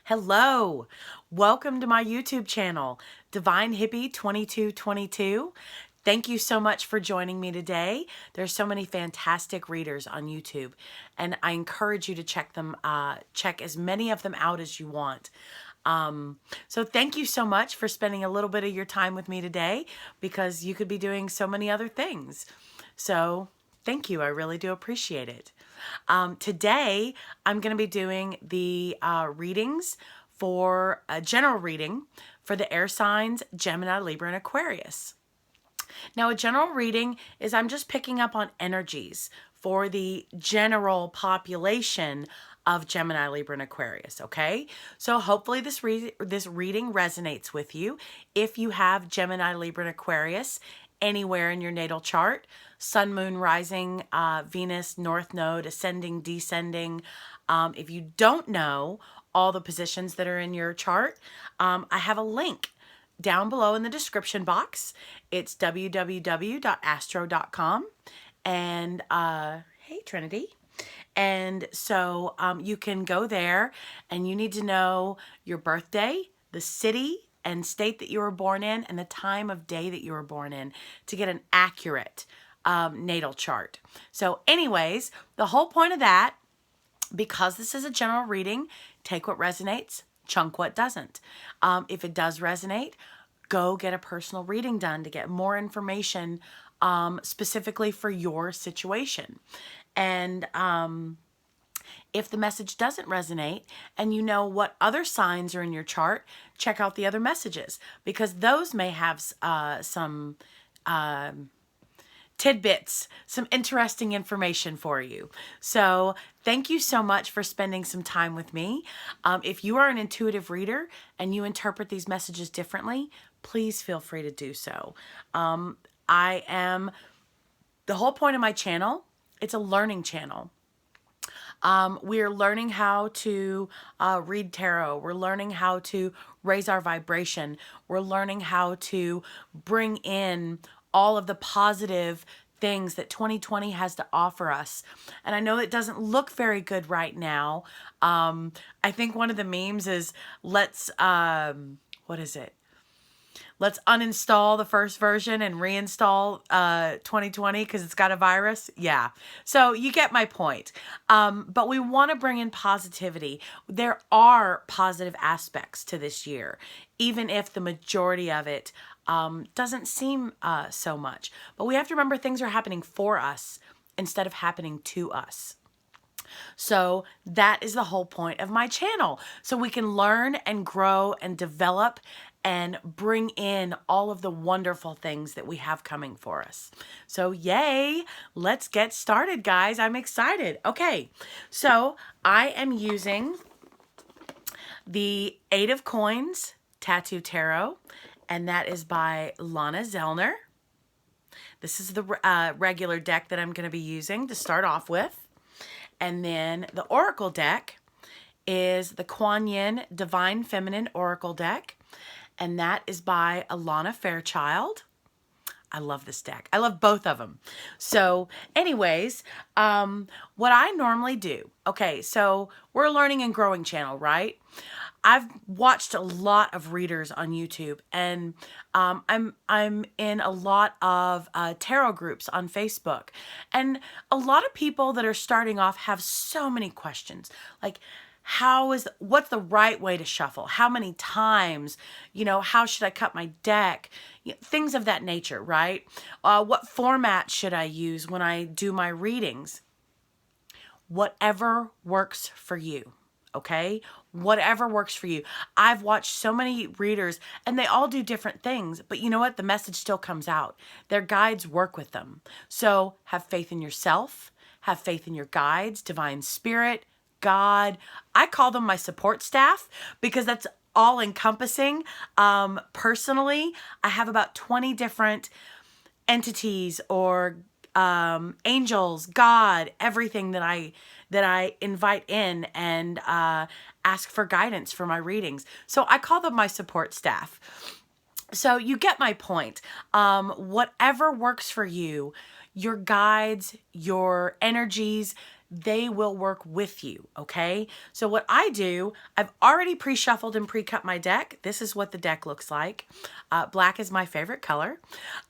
Hello, welcome to my YouTube channel, Divine Hippie 2222. Thank you so much for joining me today. There's so many fantastic readers on YouTube, and I encourage you to check as many of them out as you want. So thank you so much for spending a little bit of your time with me today, because you could be doing so many other things. So thank you. I really do appreciate it. Today, I'm going to be doing the readings for a general reading for the air signs Gemini, Libra, and Aquarius. Now, a general reading is I'm just picking up on energies for the general population of Gemini, Libra, and Aquarius, okay? So hopefully this reading resonates with you. If you have Gemini, Libra, and Aquarius anywhere in your natal chart, Sun, Moon, Rising, Venus, North Node, Ascending, Descending. If you don't know all the positions that are in your chart, I have a link down below in the description box. It's www.astro.com. And hey, Trinity. And so you can go there, and you need to know your birthday, the city and state that you were born in, and the time of day that you were born in to get an accurate natal chart. So anyways, the whole point of that, because this is a general reading, take what resonates, chunk what doesn't. If it does resonate, go get a personal reading done to get more information specifically for your situation. And if the message doesn't resonate and you know what other signs are in your chart, check out the other messages, because those may have some tidbits, some interesting information for you. So thank you so much for spending some time with me. If you are an intuitive reader and you interpret these messages differently, please feel free to do so. The whole point of my channel, it's a learning channel. We're learning how to read tarot. We're learning how to raise our vibration. We're learning how to bring in all of the positive things that 2020 has to offer us. And I know it doesn't look very good right now. I think one of the memes is, let's uninstall the first version and reinstall 2020 because it's got a virus. Yeah. So you get my point. But we want to bring in positivity. There are positive aspects to this year, even if the majority of it doesn't seem so much. But we have to remember things are happening for us instead of happening to us. So that is the whole point of my channel. So we can learn and grow and develop and bring in all of the wonderful things that we have coming for us. So yay, let's get started, guys. I'm excited. Okay, so I am using the Eight of Coins Tattoo Tarot, and that is by Lana Zellner. This is the regular deck that I'm going to be using to start off with. And then the Oracle deck is the Kuan Yin Divine Feminine Oracle deck. And that is by Alana Fairchild. I love this deck. I love both of them. So anyways, what I normally do, okay, so we're a learning and growing channel, right? I've watched a lot of readers on YouTube, and I'm in a lot of tarot groups on Facebook, and a lot of people that are starting off have so many questions, like what's the right way to shuffle? How many times? How should I cut my deck? Things of that nature, right? What format should I use when I do my readings? Whatever works for you. Okay? Whatever works for you. I've watched so many readers, and they all do different things, but you know what? The message still comes out. Their guides work with them. So have faith in yourself, have faith in your guides, divine spirit, God. I call them my support staff because that's all encompassing. Personally, I have about 20 different entities or angels, God, everything that I invite in and ask for guidance for my readings. So I call them my support staff. So you get my point. Whatever works for you, your guides, your energies, they will work with you, okay? So what I do, I've already pre-shuffled and pre-cut my deck. This is what the deck looks like. Black is my favorite color.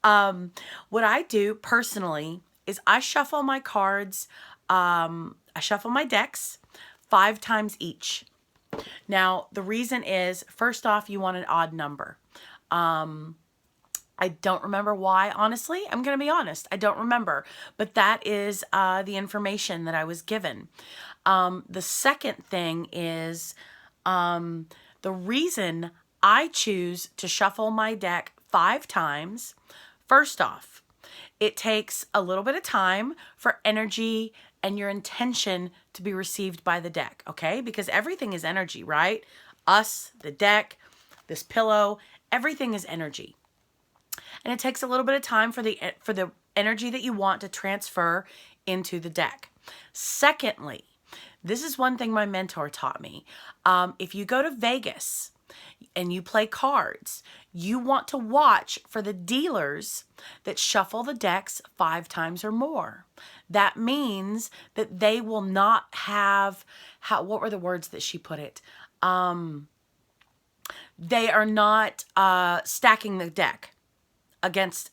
What I do personally is I shuffle my cards, I shuffle my decks 5 times each. Now, the reason is, first off, you want an odd number. I don't remember why, honestly. I'm going to be honest. I don't remember. But that is the information that I was given. The second thing is the reason I choose to shuffle my deck 5 times. First off, it takes a little bit of time for energy and your intention to be received by the deck, okay? Because everything is energy, right? Us, the deck, this pillow, everything is energy. And it takes a little bit of time for the energy that you want to transfer into the deck. Secondly, this is one thing my mentor taught me. If you go to Vegas and you play cards, you want to watch for the dealers that shuffle the decks 5 times or more. That means that they will not have, what were the words that she put it? They are not stacking the deck against,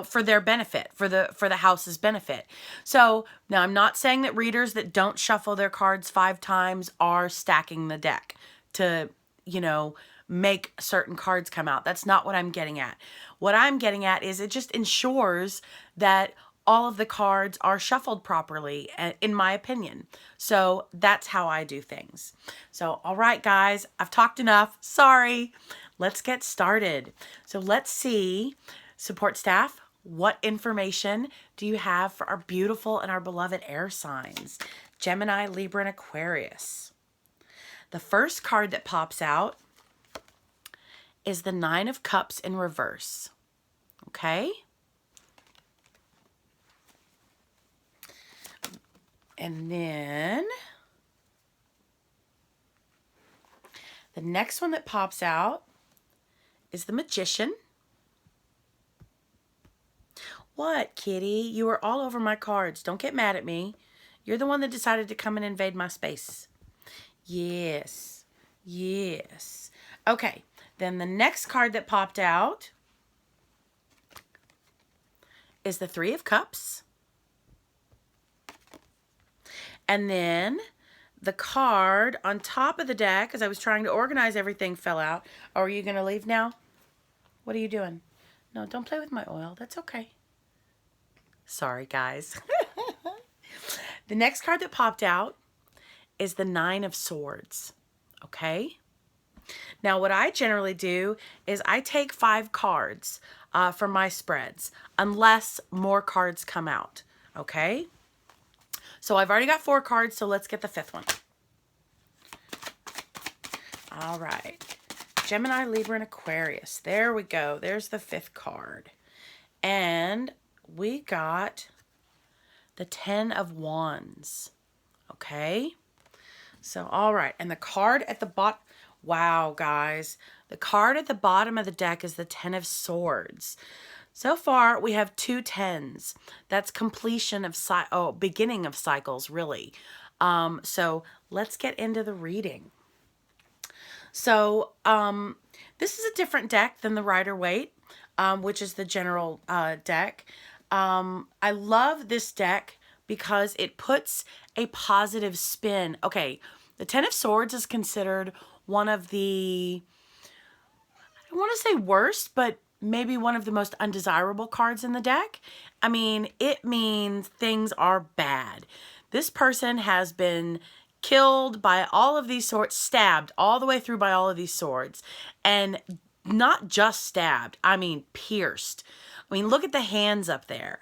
for their benefit, for the house's benefit. So now I'm not saying that readers that don't shuffle their cards 5 times are stacking the deck to, make certain cards come out. That's not what I'm getting at. What I'm getting at is it just ensures that all of the cards are shuffled properly, in my opinion. So that's how I do things. So, all right, guys, I've talked enough. Sorry. Let's get started. So let's see, support staff, what information do you have for our beautiful and our beloved air signs? Gemini, Libra, and Aquarius. The first card that pops out is the 9 of Cups in reverse. Okay? And then the next one that pops out is the Magician. What, kitty? You are all over my cards. Don't get mad at me. You're the one that decided to come and invade my space. Yes. Yes. Okay. Then the next card that popped out is the 3 of Cups. And then the card on top of the deck, as I was trying to organize everything, fell out. Oh, are you going to leave now? What are you doing? No, don't play with my oil. That's okay. Sorry, guys. The next card that popped out is the 9 of Swords. Okay? Now, what I generally do is I take 5 cards from my spreads, unless more cards come out. Okay? So I've already got 4 cards, so let's get the 5th one. All right. Gemini, Libra, and Aquarius. There we go. There's the 5th card. And we got the 10 of Wands. Okay? So, all right. And the card at the bottom. Wow, guys. The card at the bottom of the deck is the 10 of Swords. So far, we have 2 10s. That's completion of, beginning of cycles, really. So let's get into the reading. So this is a different deck than the Rider-Waite, which is the general deck. I love this deck because it puts a positive spin. Okay, the 10 of Swords is considered one of the, I don't want to say worst, but maybe one of the most undesirable cards in the deck. I mean, it means things are bad. This person has been killed by all of these swords, stabbed all the way through by all of these swords. And not just stabbed, I mean pierced. I mean, look at the hands up there.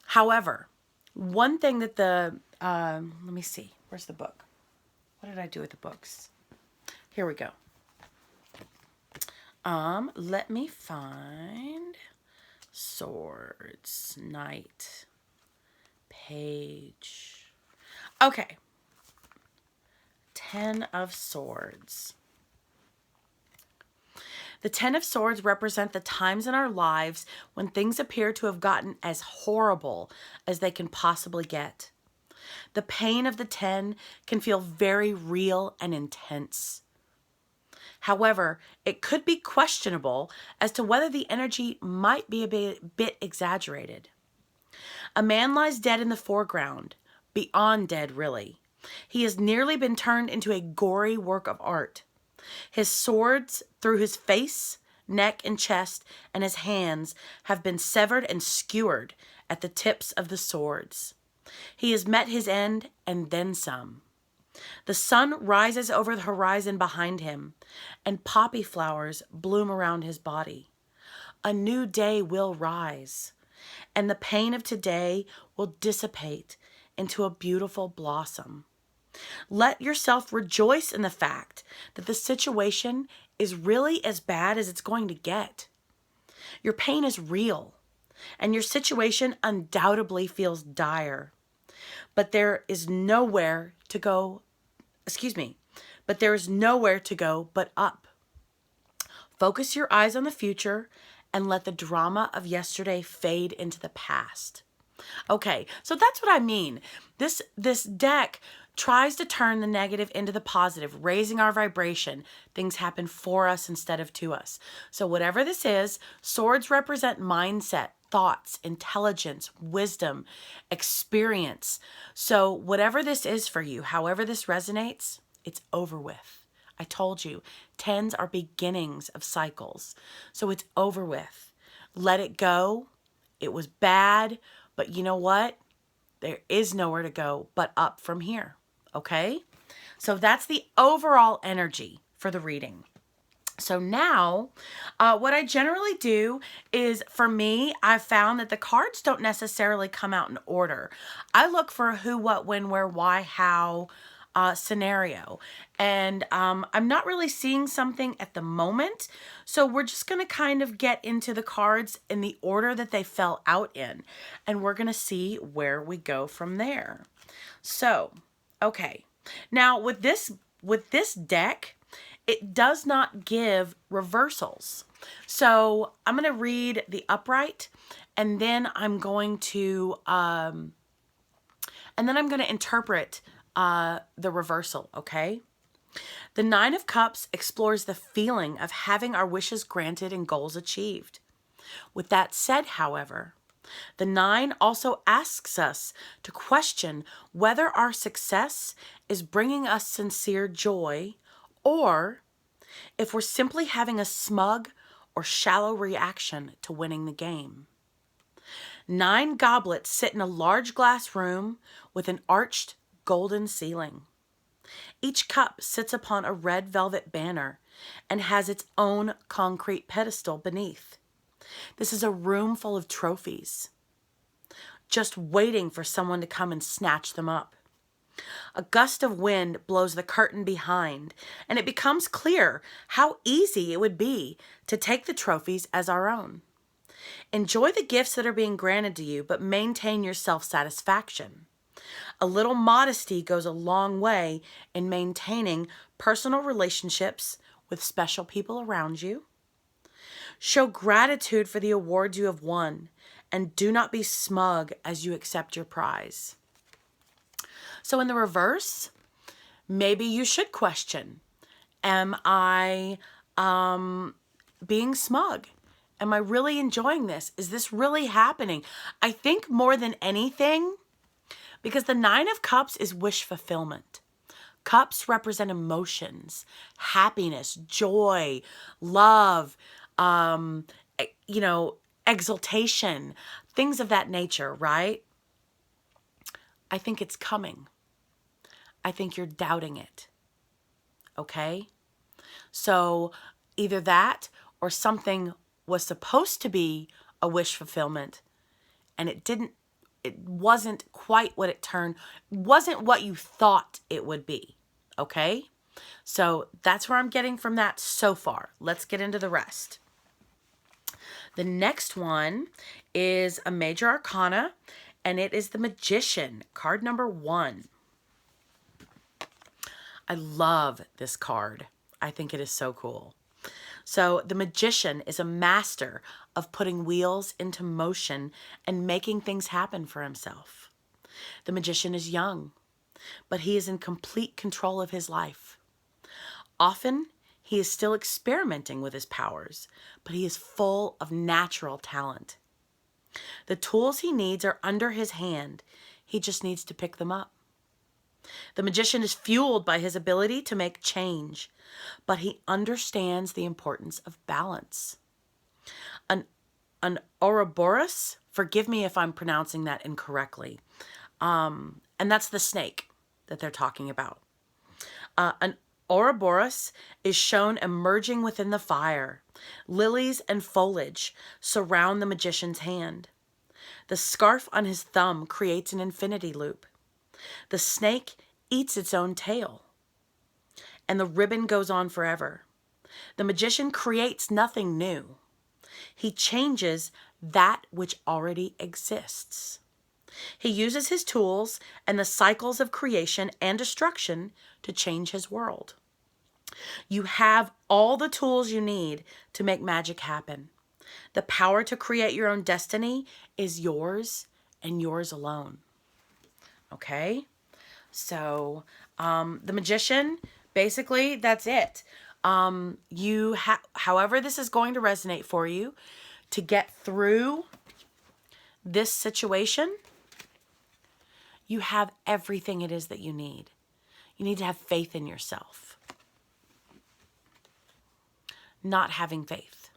However, one thing that the, let me see, where's the book? What did I do with the books? Here we go. Let me find Swords, Knight, page. Okay. 10 of Swords. The 10 of Swords represent the times in our lives when things appear to have gotten as horrible as they can possibly get. The pain of the 10 can feel very real and intense. However, it could be questionable as to whether the energy might be a bit exaggerated. A man lies dead in the foreground, beyond dead really. He has nearly been turned into a gory work of art. His swords through his face, neck, and chest, and his hands have been severed and skewered at the tips of the swords. He has met his end and then some. The sun rises over the horizon behind him, and poppy flowers bloom around his body. A new day will rise, and the pain of today will dissipate into a beautiful blossom. Let yourself rejoice in the fact that the situation is really as bad as it's going to get. Your pain is real, and your situation undoubtedly feels dire. But there is nowhere to go, but up. Focus your eyes on the future and let the drama of yesterday fade into the past. Okay, so that's what I mean. This deck tries to turn the negative into the positive, raising our vibration. Things happen for us instead of to us. So whatever this is, swords represent mindset, thoughts, intelligence, wisdom, experience. So whatever this is for you, however this resonates, it's over with. I told you, 10s are beginnings of cycles. So it's over with. Let it go. It was bad, but you know what? There is nowhere to go but up from here. Okay? So that's the overall energy for the reading. So now, what I generally do is, for me, I've found that the cards don't necessarily come out in order. I look for a who, what, when, where, why, how scenario. And I'm not really seeing something at the moment. So we're just going to kind of get into the cards in the order that they fell out in. And we're going to see where we go from there. So, okay. Now, with this deck, it does not give reversals. So I'm going to read the upright, and then I'm going to interpret the reversal. Okay. The 9 of Cups explores the feeling of having our wishes granted and goals achieved. With that said, however, the 9 also asks us to question whether our success is bringing us sincere joy, or if we're simply having a smug or shallow reaction to winning the game. 9 goblets sit in a large glass room with an arched golden ceiling. Each cup sits upon a red velvet banner and has its own concrete pedestal beneath. This is a room full of trophies, just waiting for someone to come and snatch them up. A gust of wind blows the curtain behind, and it becomes clear how easy it would be to take the trophies as our own. Enjoy the gifts that are being granted to you, but maintain your self-satisfaction. A little modesty goes a long way in maintaining personal relationships with special people around you. Show gratitude for the awards you have won, and do not be smug as you accept your prize. So in the reverse, maybe you should question, am I being smug? Am I really enjoying this? Is this really happening? I think more than anything, because the 9 of Cups is wish fulfillment. Cups represent emotions, happiness, joy, love, exultation, things of that nature, right? I think it's coming. I think you're doubting it. Okay? So either that or something was supposed to be a wish fulfillment and it wasn't quite what it wasn't what you thought it would be. Okay? So that's where I'm getting from that so far. Let's get into the rest. The next one is a major arcana, and it is the Magician, card number 1. I love this card. I think it is so cool. So the Magician is a master of putting wheels into motion and making things happen for himself. The magician is young, but he is in complete control of his life. Often, he is still experimenting with his powers, but he is full of natural talent. The tools he needs are under his hand. He just needs to pick them up. The magician is fueled by his ability to make change, but he understands the importance of balance. An Ouroboros, forgive me if I'm pronouncing that incorrectly, and that's the snake that they're talking about. An Ouroboros is shown emerging within the fire. Lilies and foliage surround the magician's hand. The scarf on his thumb creates an infinity loop. The snake eats its own tail, and the ribbon goes on forever. The magician creates nothing new. He changes that which already exists. He uses his tools and the cycles of creation and destruction to change his world. You have all the tools you need to make magic happen. The power to create your own destiny is yours and yours alone. Okay? So, the magician, basically, that's it. However this is going to resonate for you to get through this situation, you have everything it is that you need. You need to have faith in yourself. Not having faith.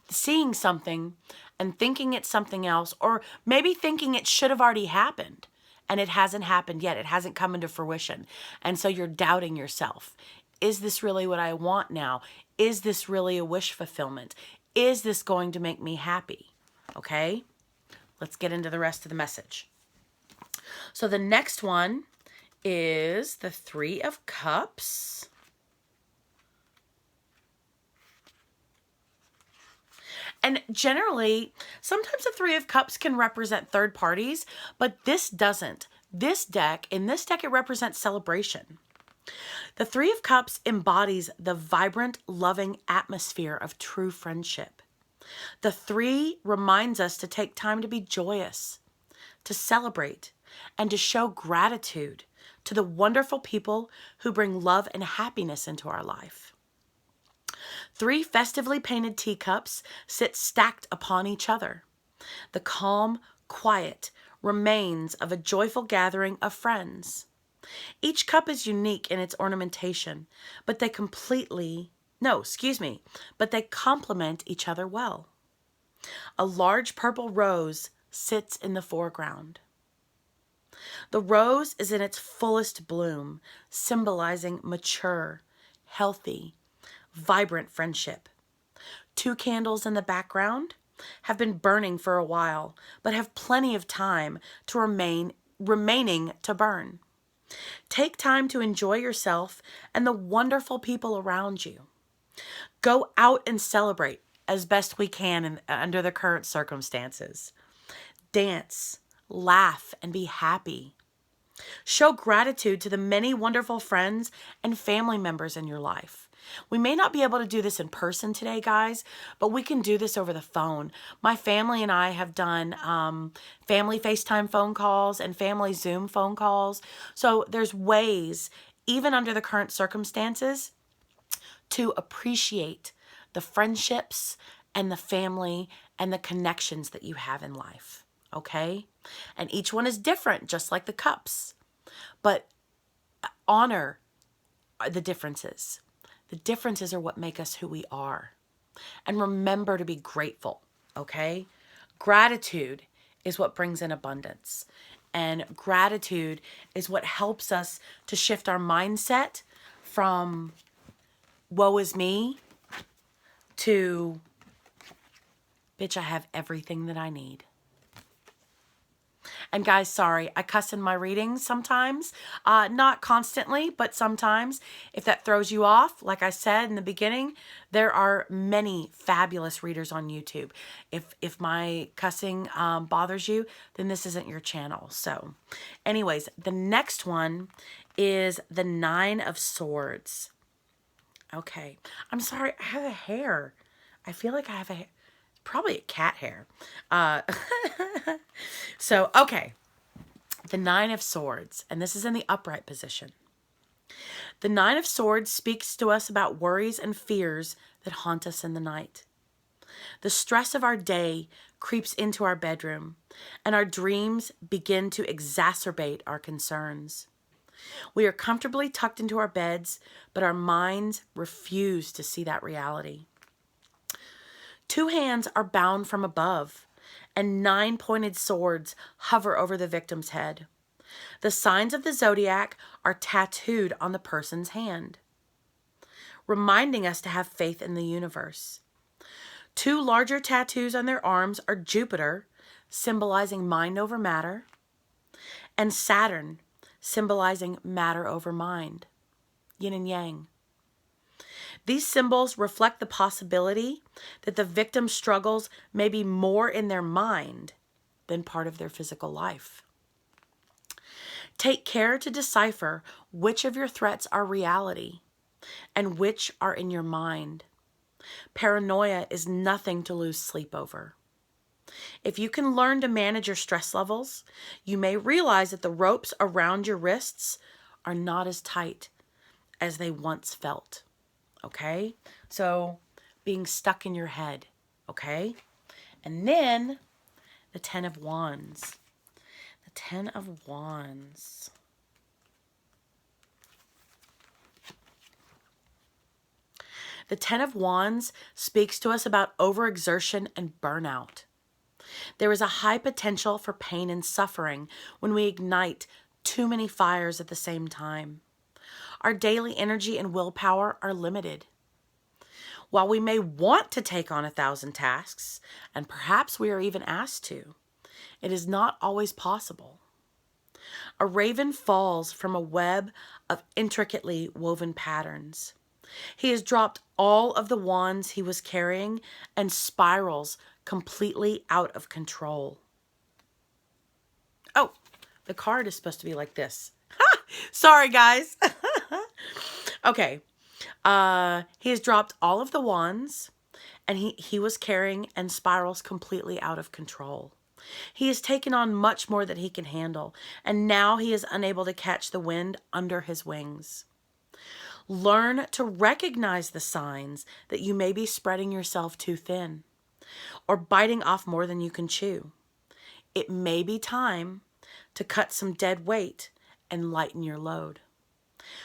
Seeing something and thinking it's something else, or maybe thinking it should have already happened and it hasn't happened yet. It hasn't come into fruition. And so you're doubting yourself. Is this really what I want now? Is this really a wish fulfillment? Is this going to make me happy? Okay, let's get into the rest of the message. So the next one is the Three of Cups. And generally, sometimes the Three of Cups can represent third parties, but this doesn't. In this deck, it represents celebration. The Three of Cups embodies the vibrant, loving atmosphere of true friendship. The three reminds us to take time to be joyous, to celebrate, and to show gratitude to the wonderful people who bring love and happiness into our life. Three festively painted teacups sit stacked upon each other. The calm, quiet remains of a joyful gathering of friends. Each cup is unique in its ornamentation, but they complement each other well. A large purple rose sits in the foreground. The rose is in its fullest bloom, symbolizing mature, healthy, vibrant friendship. Two candles in the background have been burning for a while, but have plenty of time to remaining to burn. Take time to enjoy yourself and the wonderful people around you. Go out and celebrate as best we can under the current circumstances. Dance, laugh, and be happy. Show gratitude to the many wonderful friends and family members in your life. We may not be able to do this in person today, guys, but we can do this over the phone. My family and I have done family FaceTime phone calls and family Zoom phone calls. So there's ways, even under the current circumstances, to appreciate the friendships and the family and the connections that you have in life. Okay? And each one is different, just like the cups. But honor the differences. The differences are what make us who we are. And remember to be grateful, okay? Gratitude is what brings in abundance. And gratitude is what helps us to shift our mindset from woe is me to, bitch, I have everything that I need. And guys, sorry, I cuss in my readings sometimes. Not constantly, but sometimes. If that throws you off, like I said in the beginning, there are many fabulous readers on YouTube. If my cussing bothers you, then this isn't your channel. So anyways, the next one is the Nine of Swords. Okay. I'm sorry, I have a hair. I feel like I have a hair. Probably a cat hair. So, okay. The Nine of Swords, and this is in the upright position. The Nine of Swords speaks to us about worries and fears that haunt us in the night. The stress of our day creeps into our bedroom, and our dreams begin to exacerbate our concerns. We are comfortably tucked into our beds, but our minds refuse to see that reality. Two hands are bound from above, and 9 pointed swords hover over the victim's head. The signs of the zodiac are tattooed on the person's hand, reminding us to have faith in the universe. 2 larger tattoos on their arms are Jupiter, symbolizing mind over matter, and Saturn, symbolizing matter over mind, yin and yang. These symbols reflect the possibility that the victim's struggles may be more in their mind than part of their physical life. Take care to decipher which of your threats are reality and which are in your mind. Paranoia is nothing to lose sleep over. If you can learn to manage your stress levels, you may realize that the ropes around your wrists are not as tight as they once felt. Okay? So, being stuck in your head. Okay? And then, the Ten of Wands. The Ten of Wands. The Ten of Wands speaks to us about overexertion and burnout. There is a high potential for pain and suffering when we ignite too many fires at the same time. Our daily energy and willpower are limited. While we may want to take on 1,000 tasks, and perhaps we are even asked to, it is not always possible. A raven falls from a web of intricately woven patterns. He has dropped all of the wands he was carrying and spirals completely out of control. Oh, the card is supposed to be like this. Sorry, guys. Okay. He has dropped all of the wands and he was carrying and spirals completely out of control. He has taken on much more than he can handle, and now he is unable to catch the wind under his wings. Learn to recognize the signs that you may be spreading yourself too thin or biting off more than you can chew. It may be time to cut some dead weight and lighten your load.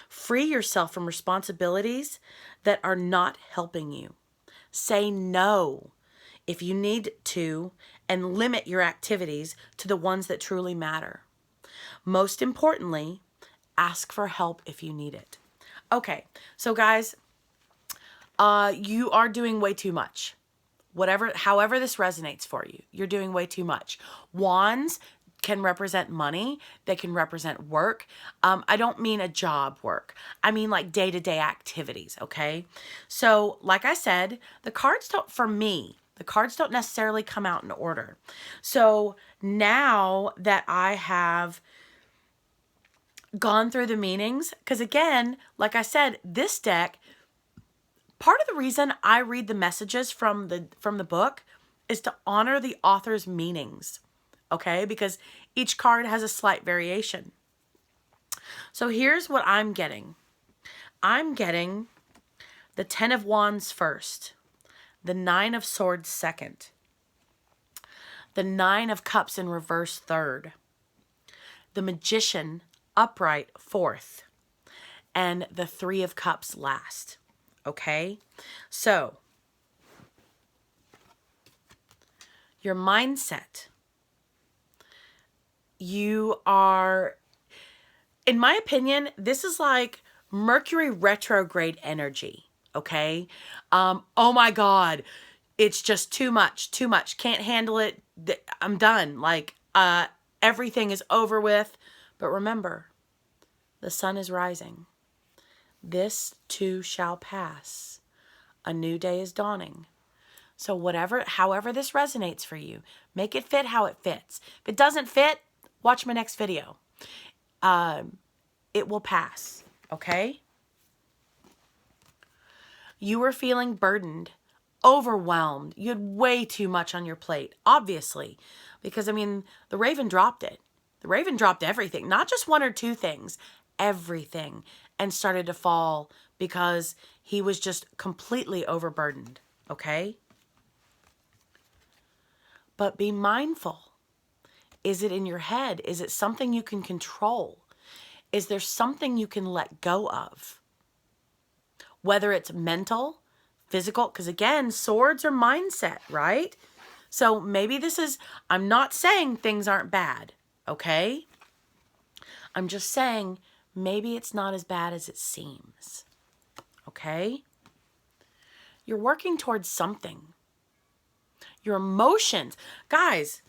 Free yourself from responsibilities that are not helping you. Say no if you need to and limit your activities to the ones that truly matter. Most importantly, ask for help if you need it. Okay, so guys, you are doing way too much. However this resonates for you, you're doing way too much. Wands can represent money. They can represent work. I don't mean a job work. I mean like day-to-day activities, okay? So like I said, the cards don't necessarily come out in order. So now that I have gone through the meanings, because again, like I said, this deck, part of the reason I read the messages from the book is to honor the author's meanings, okay? Because each card has a slight variation. So here's what I'm getting. I'm getting the Ten of Wands first, the Nine of Swords second, the Nine of Cups in reverse third, the Magician upright fourth, and the Three of Cups last. Okay? So, your mindset. You are, in my opinion, this is like Mercury retrograde energy. Okay? Oh my God. It's just too much. Can't handle it. I'm done. Like, everything is over with. But remember, the sun is rising. This too shall pass. A new day is dawning. So however this resonates for you, make it fit how it fits. If it doesn't fit, watch my next video. It will pass, okay? You were feeling burdened, overwhelmed. You had way too much on your plate, obviously. Because, I mean, the raven dropped it. The Raven dropped everything, not just one or two things, everything, and started to fall because he was just completely overburdened, okay? But be mindful. Is it in your head? Is it something you can control? Is there something you can let go of? Whether it's mental, physical, because again, swords are mindset, right? So maybe this is, I'm not saying things aren't bad, okay? I'm just saying maybe it's not as bad as it seems, okay? You're working towards something. Your emotions, guys,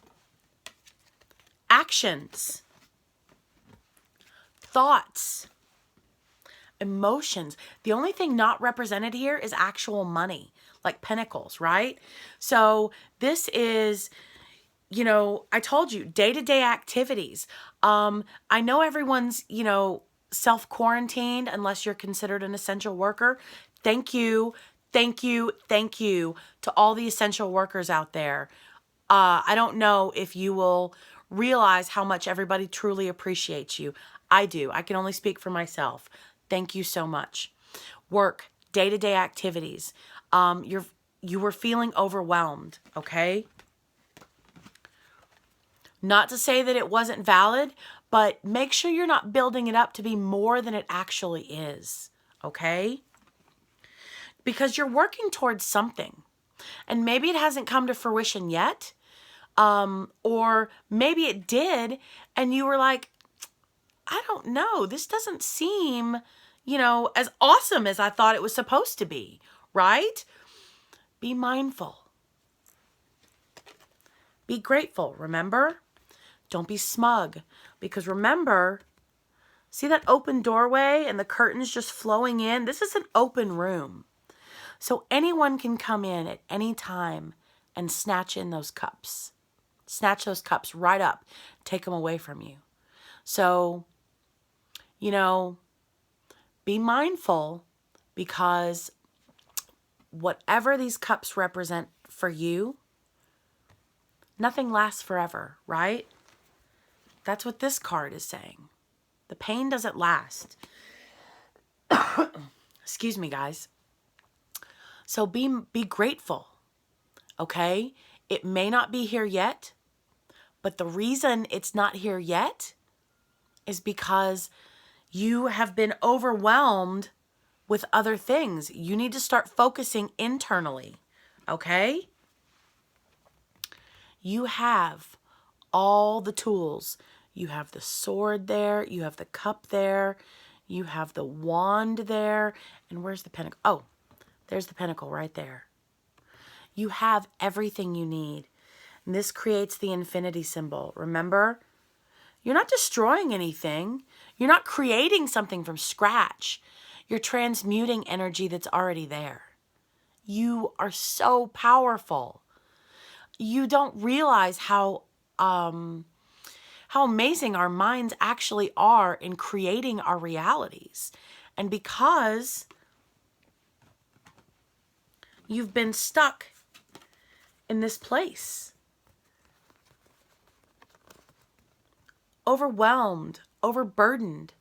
actions, thoughts, emotions. The only thing not represented here is actual money, like pentacles, right? So this is, you know, I told you, day-to-day activities. I know everyone's, you know, self-quarantined unless you're considered an essential worker. Thank you, thank you, thank you to all the essential workers out there. I don't know if you will realize how much everybody truly appreciates you. I do. I can only speak for myself. Thank you so much. Work, day-to-day activities. You were feeling overwhelmed, okay? Not to say that it wasn't valid, but make sure you're not building it up to be more than it actually is, okay? Because you're working towards something. And maybe it hasn't come to fruition yet. Or maybe it did, and you were like, I don't know, this doesn't seem, you know, as awesome as I thought it was supposed to be, right? Be mindful. Be grateful, remember? Don't be smug, because remember, see that open doorway and the curtains just flowing in? This is an open room. So anyone can come in at any time and snatch in those cups. Snatch those cups right up, take them away from you. So, you know, be mindful, because whatever these cups represent for you, nothing lasts forever, right? That's what this card is saying. The pain doesn't last. Excuse me, guys. So be grateful, okay? It may not be here yet, but the reason it's not here yet is because you have been overwhelmed with other things. You need to start focusing internally, okay? You have all the tools. You have the sword there. You have the cup there. You have the wand there. And where's the pentacle? Oh, there's the pentacle right there. You have everything you need. And this creates the infinity symbol. Remember, you're not destroying anything. You're not creating something from scratch. You're transmuting energy that's already there. You are so powerful. You don't realize how amazing our minds actually are in creating our realities. And because you've been stuck in this place, overwhelmed, overburdened,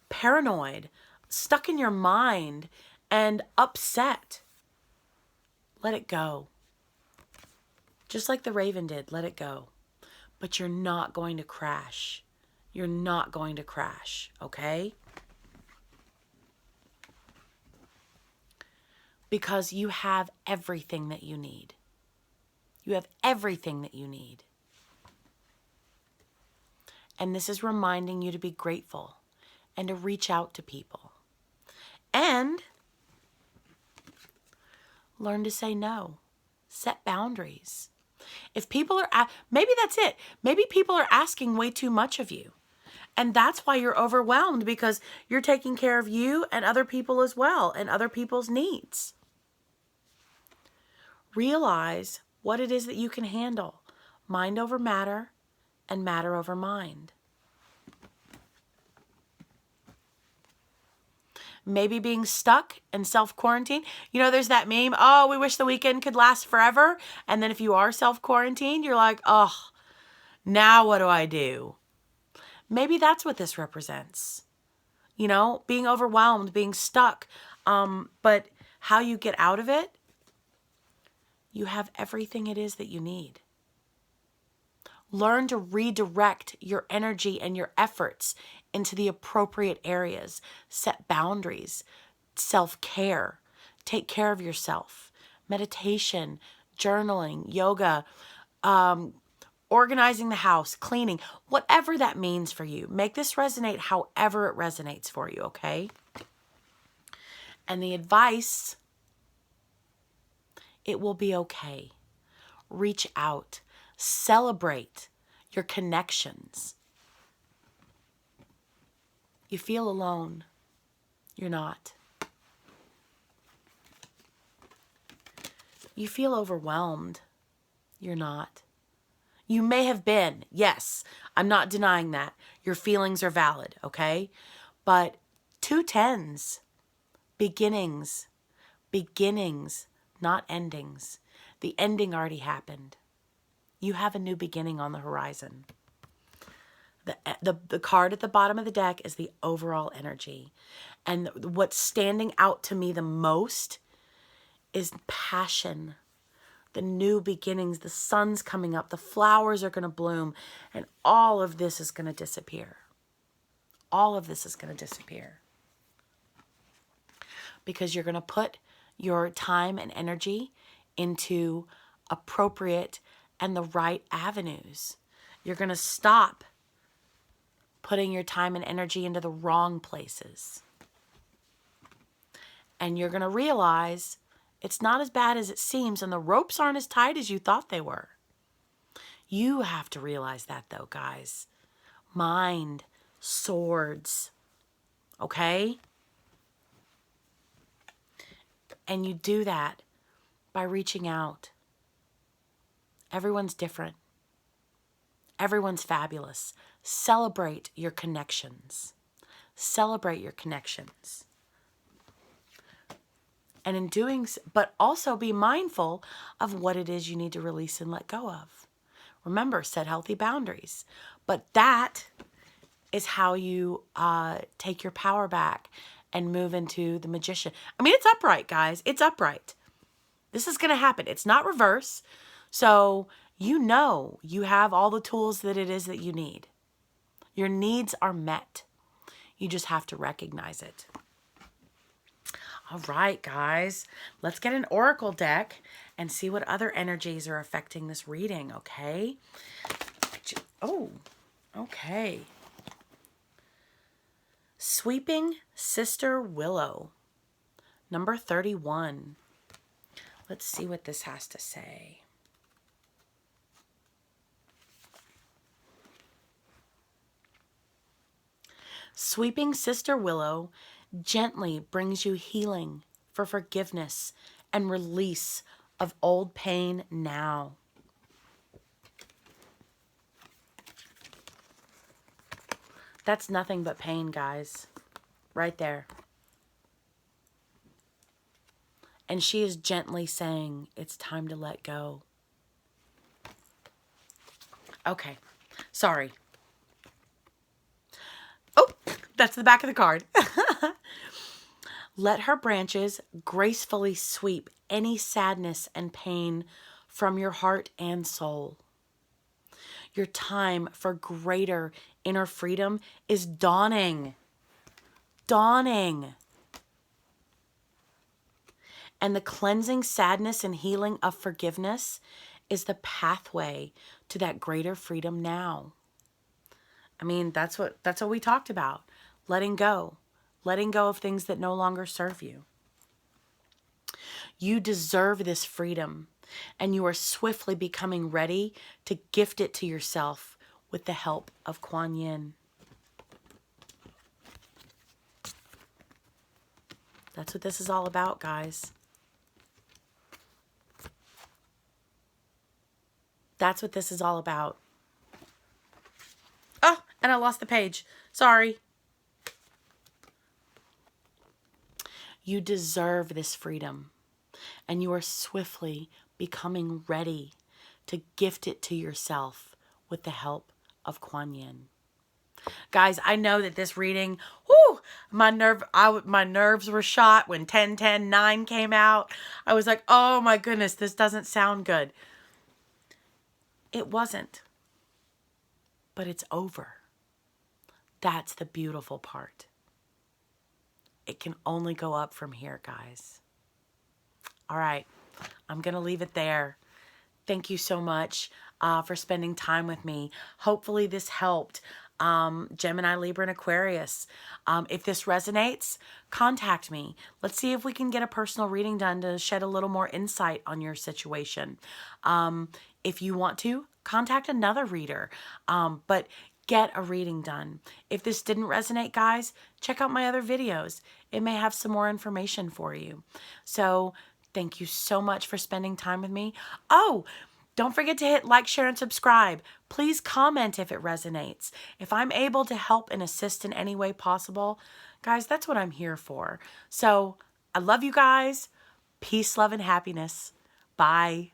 paranoid, stuck in your mind, and upset, let it go. Just like the Raven did, let it go. But you're not going to crash. You're not going to crash, okay? Because you have everything that you need. You have everything that you need. And this is reminding you to be grateful and to reach out to people. And learn to say no. Set boundaries. If people are, maybe that's it. Maybe people are asking way too much of you. And that's why you're overwhelmed, because you're taking care of you and other people as well, and other people's needs. Realize what it is that you can handle. Mind over matter and matter over mind. Maybe being stuck and self-quarantine. You know, there's that meme, oh, we wish the weekend could last forever. And then if you are self-quarantined, you're like, oh, Now what do I do? Maybe that's what this represents. You know, being overwhelmed, being stuck. But how you get out of it, you have everything it is that you need. Learn to redirect your energy and your efforts into the appropriate areas. Set boundaries, self-care, take care of yourself, meditation, journaling, yoga, organizing the house, cleaning, whatever that means for you. Make this resonate however it resonates for you, okay? And the advice, it will be okay. Reach out. Celebrate your connections. You feel alone. You're not. You feel overwhelmed. You're not. You may have been. Yes, I'm not denying that. Your feelings are valid, okay? But 2 10s, beginnings, not endings. The ending already happened. You have a new beginning on the horizon. The card at the bottom of the deck is the overall energy. And what's standing out to me the most is passion. The new beginnings, the sun's coming up, the flowers are going to bloom, and all of this is going to disappear. All of this is going to disappear. Because you're going to put your time and energy into appropriate and the right avenues. You're going to stop putting your time and energy into the wrong places. And you're going to realize it's not as bad as it seems, and the ropes aren't as tight as you thought they were. You have to realize that, though, guys. Mind, swords, okay? And you do that by reaching out. Everyone's different. Everyone's fabulous. Celebrate your connections. Celebrate your connections. And in doing so, but also be mindful of what it is you need to release and let go of. Remember, set healthy boundaries. But that is how you take your power back and move into the magician. I mean, it's upright, guys. It's upright. This is going to happen. It's not reverse. So you know you have all the tools that it is that you need. Your needs are met. You just have to recognize it. All right, guys, let's get an oracle deck and see what other energies are affecting this reading, okay? Oh, okay. Sweeping Sister Willow, number 31. Let's see what this has to say. Sweeping Sister Willow gently brings you healing for forgiveness and release of old pain now. That's nothing but pain, guys. Right there. And she is gently saying, it's time to let go. Okay. Sorry. Oh, that's the back of the card. Let her branches gracefully sweep any sadness and pain from your heart and soul. Your time for greater inner freedom is dawning. Dawning. And the cleansing sadness and healing of forgiveness is the pathway to that greater freedom now. I mean, that's what we talked about. Letting go. Letting go of things that no longer serve you. You deserve this freedom, and you are swiftly becoming ready to gift it to yourself with the help of Kuan Yin. That's what this is all about, guys. That's what this is all about. Oh, and I lost the page. Sorry. You deserve this freedom, and you are swiftly becoming ready to gift it to yourself with the help of Kuan Yin. Guys, I know that this reading, whoo, my nerves were shot when 10-10-9 came out. I was like, oh my goodness, this doesn't sound good. It wasn't. But it's over. That's the beautiful part. It can only go up from here, guys. All right, I'm going to leave it there. Thank you so much for spending time with me. Hopefully this helped. Gemini, Libra, and Aquarius. If this resonates, contact me. Let's see if we can get a personal reading done to shed a little more insight on your situation. If you want to, contact another reader. But get a reading done. If this didn't resonate, guys, check out my other videos. It may have some more information for you. So thank you so much for spending time with me. Oh, don't forget to hit like, share, and subscribe. Please comment if it resonates. If I'm able to help and assist in any way possible, guys, that's what I'm here for. So I love you guys. Peace, love, and happiness. Bye.